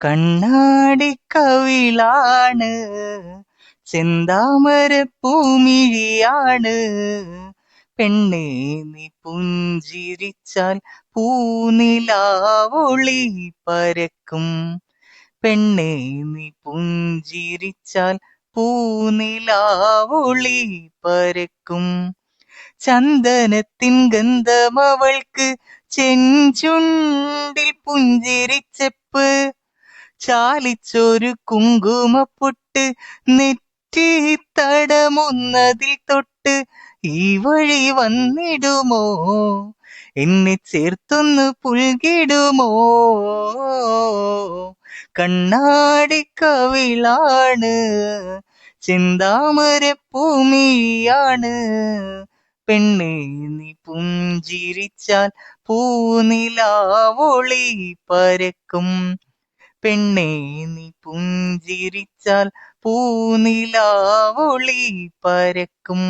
കണ്ണാടി കവിളാണ്, ചെന്താമര പൂമിഴിയാണ്. പെണ്ണേ നീ പുഞ്ചിരിച്ചാൽ പൂനിലാവൊളി പരക്കും. പെണ്ണേ നീ പുഞ്ചിരിച്ചാൽ പൂനിലാവൊളി പരക്കും. ചന്ദനത്തിൻ ഗന്ധമവൾക്ക് ചെഞ്ചുണ്ടിൽ പുഞ്ചിരിച്ചെപ്പ്. ചാലിച്ചൊരു കുങ്കുമപ്പൊട്ട് നെറ്റി തടമുന്നതിൽ തൊട്ട്. ഈ വഴി വന്നിടുമോ, എന്നെ ചേർത്തൊന്ന് പുൽകിടുമോ? കണ്ണാടി കവിളാണ്, ചെന്താമര പൂമിഴിയാണ്. പെണ്ണേ നീ പുഞ്ചിരിച്ചാൽ പൂനിലാവൊളി പരക്കും. പെണ്ണേ നീ പുഞ്ചിരിച്ചാൽ പൂനിലാവൊളി പരക്കും.